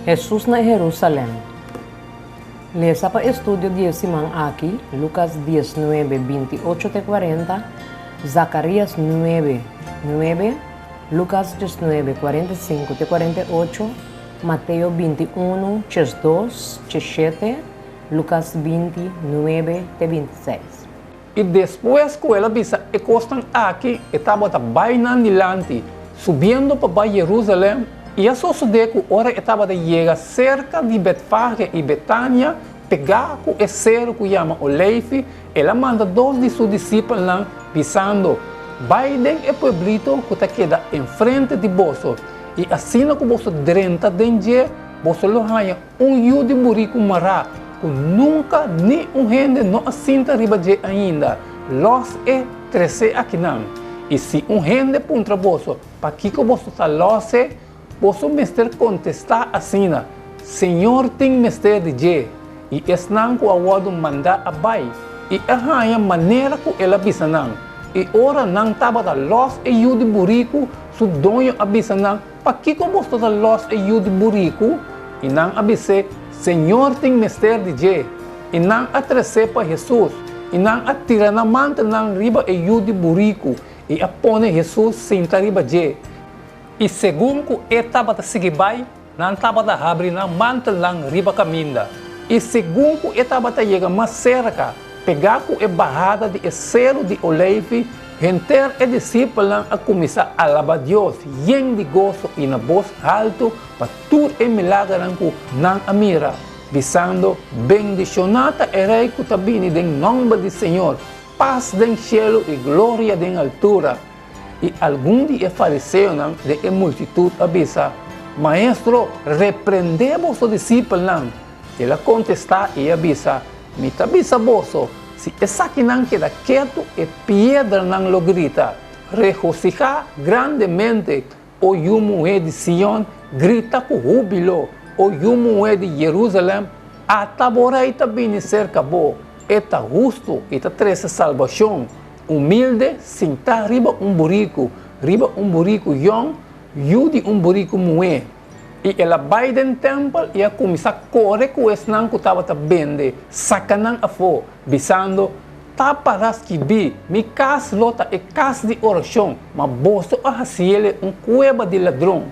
Jesús na Jerusalém. Lesa para estudio de semana aqui, Lucas 19, 28 a 40, Zacarias 9, 9, Lucas 19, 45 a 48, Mateo 21, 2, 7, Lucas 29 a 26. E depois que ela visa e costam aqui, estava bem dilante, subindo para Jerusalém, e a suceder que ora estava de chegar cerca de Betfage e Betânia, pegar com o cero que chama Olive, ela manda dois de seus discípulos lá, visando, vai den o pueblito que está queda em frente de você, e assim que você drenta dentro, você lo ganha de burico mará, que nunca nem gente não assinta riba de ainda, los é 13 aqui não. E se gente contra você, para que você está losse, você mestre contestar assim, Senhor tem mestre de je, e es não que o awado manda abai, e a maneira que ela avisa não, e ora não estava da los e de burico, su donho avisa não, para que você está los e de burico, e não avise, Senhor tem mestre de je, e não atrase para Jesus, e não atira na manta não riba e de burico, e apone Jesus senta riba je. E segundo que estava a seguir vai, não estava a abrir na manta lang riba caminda. E segundo que estava a chegar mais cerca, pegar com a barrada de cero de Olive, enter e discípulo a começar a alabar Deus, yen de gozo e na voz alto, para tudo e milagre que não a mira, visando, bendicionata e rei que está vindo em nome do Senhor, paz do cielo e glória da altura. E algum dia fariseu de multitud avisa, Maestro, repreendemos os discípulos. Ele contesta e avisa, me avisa vosso, se essa aqui não queda quieto e piedra não lo grita, regocijar grandemente, o yumo de Sion grita com júbilo, o yumo de Jerusalém, ataborei também cerca bo, eta justo, eta trece salvação. Humilde, sentar riba burico yong, yudi burico moe. E ela vai dentro do templo e a começar a correr com esse não que estava a vender, sacanang a fo, visando, taparas que bi, mi casa lota e casa de oração, mas bolso a haciele cueva de ladrão.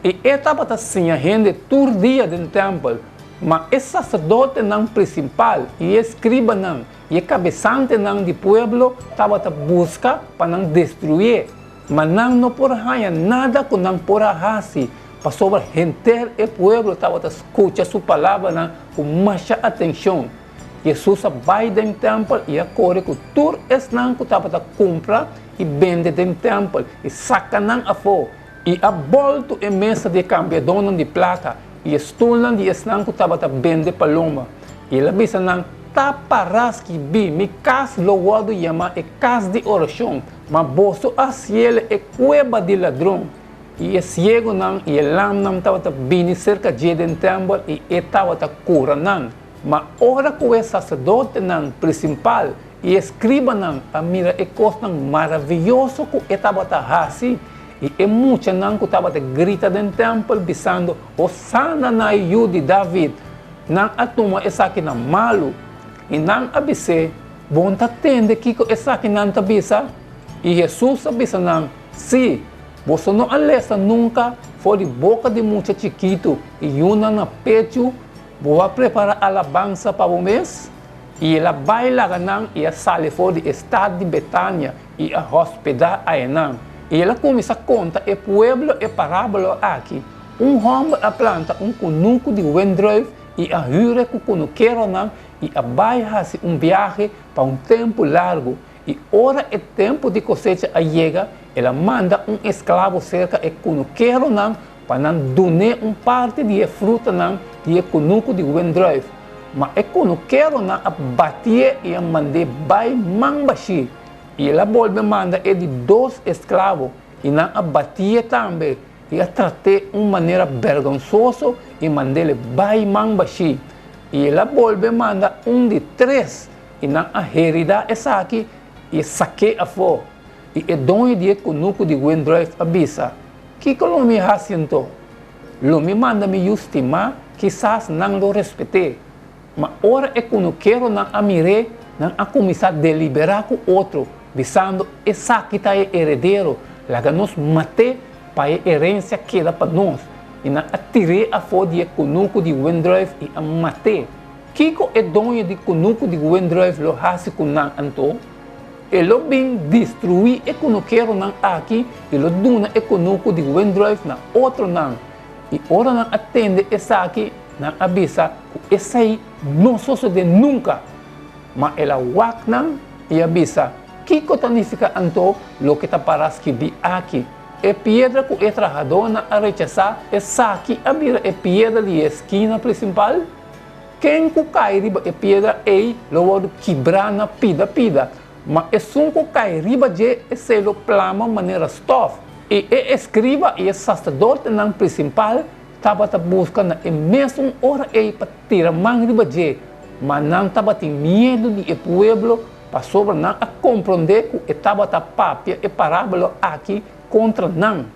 E estava assim a gente todo dia dentro do templo, mas esse sacerdote não principal e escriba não, e o cabeçante não do pueblo estava a buscar para não destruir, mas não por ganhar nada que não por fazer, para sobre gente o pueblo estava a escutar sua palavra não, com muita atenção. Jesus vai dentro do templo e acorda com tudo isso não que estava a comprar e vender dentro do templo e saca não a fo e a volta em mesa de câmbio dona de placa e estulam de esnan que estava a vender paloma e ela disse não taparás que bi, mi casa loado chama é casa de oração, mas bolso a cielo é cueva de ladrão. E é cego não, e o lam não estava a vir cerca de dentro do templo e estava a cura não. Mas ora que o sacerdote não, principal, e escriba não, a mira é coisa maravilhosa que estava a fazer. E é muito não que estava a gritar dentro do templo, pensando, Osana na iu de David, não a toma essa aqui na malo. E não avise, bom tá tende que essa aqui não tá avisa. E Jesus avisa não, se você não alessa nunca, for de boca de muito chiquito e uma na pecho, vou preparar a alabança para o mês. E ela vai lá não e a sale for de estado de Betânia e a hospedar a Enam. E ela começa a contar o pueblo e parábola aqui. Homem a planta cunuco de wendroif e a jure que cunuqueiro não e a vai fazer viagem para tempo largo. E ora é tempo de cosecha a chega, ela manda escravo cerca e cunuqueiro não para não donar parte de fruta não e cunuco de wendroif. Mas é cunuqueiro não a bater e a mandar vai mambaxi. E ela volve manda é de dois escravos e não a batia também. E a tratar de uma maneira vergonhosa e mandar ele vai mambaxi. E ela volve manda de três e não a heredar essa aqui e saque a fo. E é dono de cunuco de wendroif avisa. Que lo me haciendo? Lo me manda me estimar quizás não lo respeite. Mas ora é quando quero não amire, não a começar a deliberar com outro, visando essa que está herdeiro, lá que nos mate para a herência que dá para nós. E não atirei a fora de conuco de Wendrive e a mate. Kiko é dono de conuco de Wendrive, lo hace com não anto. Ele bem destruir e quando quero não aqui, ele duna e conuco de Wendrive na outro não. E ora não atende essa aqui, não avisa que essa aí não sucede nunca. Mas ela wak não e avisa Kiko tanifica anto lo que está para escrever aqui. É pedra que é trajadona a rechazar, essa aqui a vira é pedra de esquina principal. Quem que cai riba é pedra aí, logo quebrar na pida. Mas é um que cai riba de esse lo plama maneira stof. E escriba e sacerdote não principal estava buscando a mesma hora aí para tirar mão riba de, mas não estava tendo medo de o povo para sobre não a compreender que estava papia e parábola aqui contra não.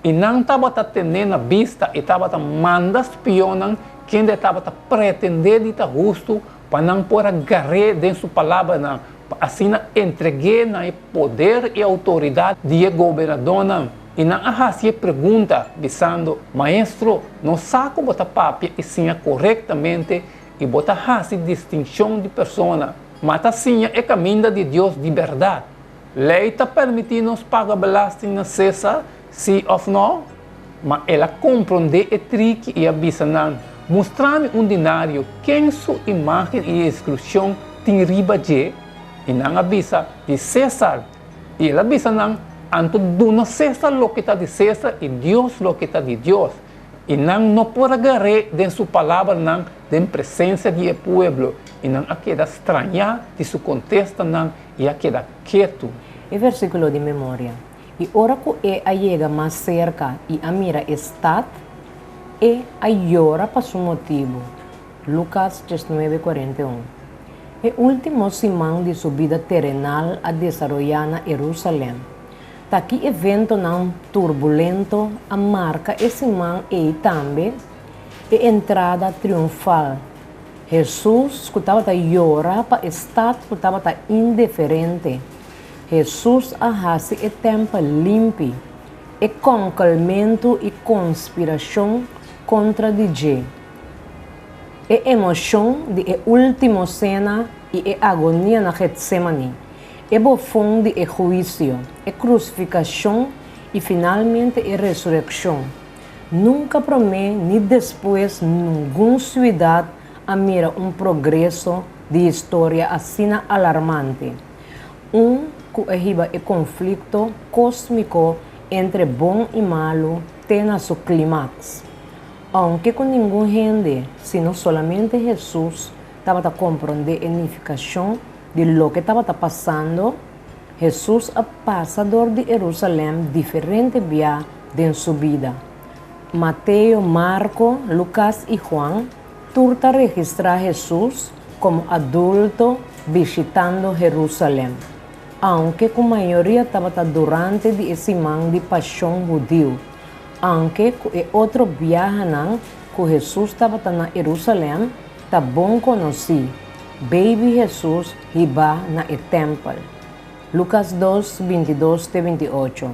E não estava tendo a vista e estava mandando espionar quem estava pretendendo estar justo para não pôr agarrar dentro da sua palavra não. Assim entreguei na poder e autoridade de governador não. E não fazia pergunta dizendo, maestro, não saco botar papia e sim corretamente e botar fazer distinção de persona. Mas assim é caminho de Deus de verdade. Lei está permitindo nos pagar belasting na César, sim ou não? Mas ela compreende o trick e avisa não. Mostrar-me dinário quem sua imagem e exclusão tem riba de e não avisa de César. E ela avisa não, anto duna César lo que está de César e Deus lo que está de Deus. E não pode agarrar de sua palavra não, de presença do povo. E não a queda estranhar de seu contexto não, e a queda quieto. E versículo de memória. E ora que chega mais cerca e a mira está, e llora para su motivo. Lucas 19:41. El último simán de su vida terrenal a desarrollar na Jerusalém. Taki evento não turbulento a marca esse man e também a entrada triunfal. Jesus escutava a llorar para estar escutava indiferente. Jesus arrasa o tempo limpo e concalmento e conspiração contra DJ. E emoção de última cena e a agonia na Getsemane. E bofão de juízo, e crucificação e finalmente a ressurreição. Nunca promete nem depois nenhuma cidade a mira progresso de história assim alarmante. Que arriba o conflito cósmico entre bom e malo tem seu clímax. Aunque com nenhum gente, sino solamente Jesus estava a compreender a unificação de lo que estava passando, Jesus é passador de Jerusalém diferente via de sua vida. Mateus, Marcos, Lucas e Juan turta registrar Jesus como adulto visitando Jerusalém, aunque com maioria estava durante esse ano de paixão judeu, aunque outro viagem que Jesus estava na Jerusalém, está bom conhecer. Baby Jesus riba na templo. Lucas 2:22-28.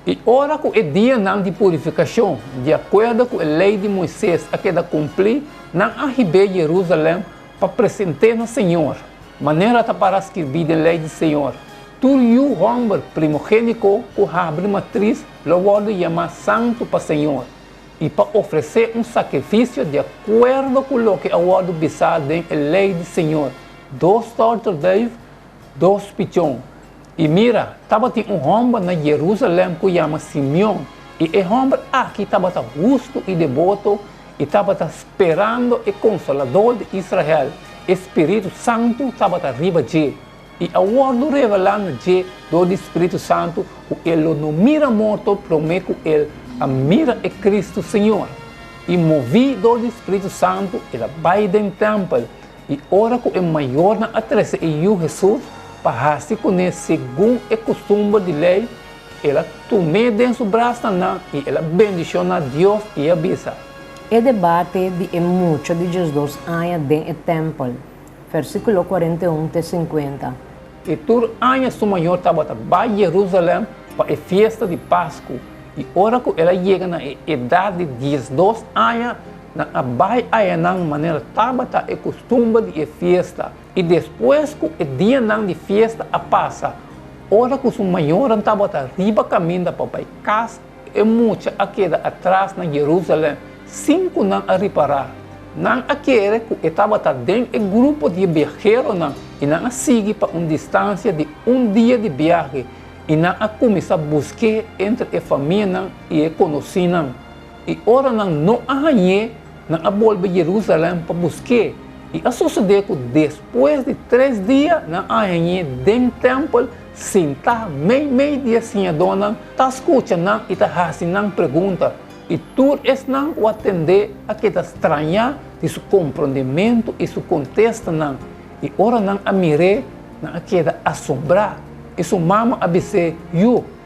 E ora que é dia não de purificação, de acordo com a lei de Moisés, a que da cumprir, não arribei Jerusalém para apresentar no Senhor. Maneira para escrever a lei do Senhor. Tu e o homem primogênito que abre matriz, logo chama santo para o Senhor. E para oferecer sacrifício de acordo com o que o ordem bisado na lei do Senhor. 2 tortas de 2 pichões. E mira, estava homem na Jerusalém que chama Simeão. E o homem aqui estava justo e devoto e estava esperando o Consolador de Israel. Espírito Santo estava arriba de. E a ordem revelando de do Espírito Santo, ele não mira morto, promete que ele a mira é Cristo Senhor. E movido do Espírito Santo, ele vai dentro do templo. E ora que é maior na atrás e o Jesus, para se conhecer segundo o costume de lei, ela tomou dentro do braço e ela bendicionou a Deus e avisa. E debate de mucho de Jesus anos dentro do templo. Versículo 41 até 50. E tur año su mayor estaba a Jerusalém para a fiesta de Páscoa. E ora que ela chega na idade de 12 anos, na vai aí na maneira estava a costume de fiesta. E depois que o dia de fiesta a passa, ora que o maior estava a riba caminho para a casa e muita a queda atrás na Jerusalém, 5 não a reparar. Não a querer que estava dentro do grupo de viajeros e não a seguir para uma distância de dia de viagem e não a começar a buscar entre a família e a conhecida. E ora não arranhei, não a volver a Jerusalém para buscar. E a suceder que depois de 3 dias, não arranhei dentro do templo, sentar meio dia sem a dona, está escutando e está fazendo pergunta. E tu não o atender a que estranha de seu compreendimento e seu contexto não. E ora não a mirei, não a que assombrar. E sua mama a dizer,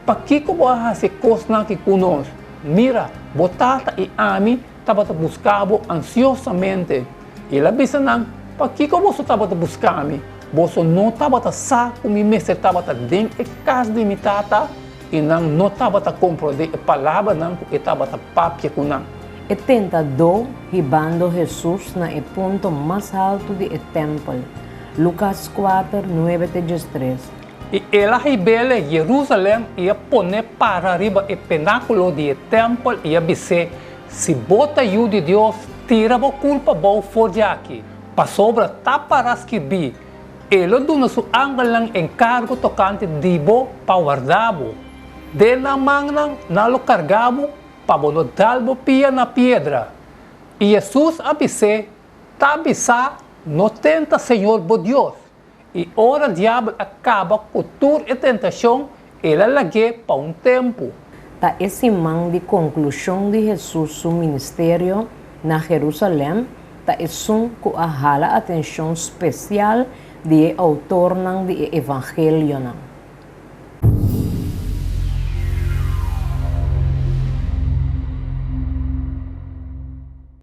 para que eu vou fazer coisas aqui conosco? Mira, botata e ami estava buscando ansiosamente. E ela disse não, para que você estava buscando? Você não estava sabe como me estava dentro da casa de minha tata. E não estava a compreender a palavra não, que estava a papia com não. E tentador ribando Jesus na ponto mais alto do templo. Lucas 4, 9 até 13. E ela rebelde Jerusalém ia pôr para arriba o pináculo do templo e ia dizer, se bota o de Deus, tira a culpa boa fora de aqui. Para sobra taparás que bi. Ele deu seu ângulo encargo tocante de bo para guardar-bo. De na manga, nalo cargamo, para no dalbo pia na pedra. E Jesus disse, tabisa, no tenta Senhor bo Deus. E ora o diabo acaba com toda a tentação, ele lague para um tempo. Tá esse man de conclusão de Jesus seu ministério na Jerusalém, tá isso que a hala atenção especial de autor do evangelho.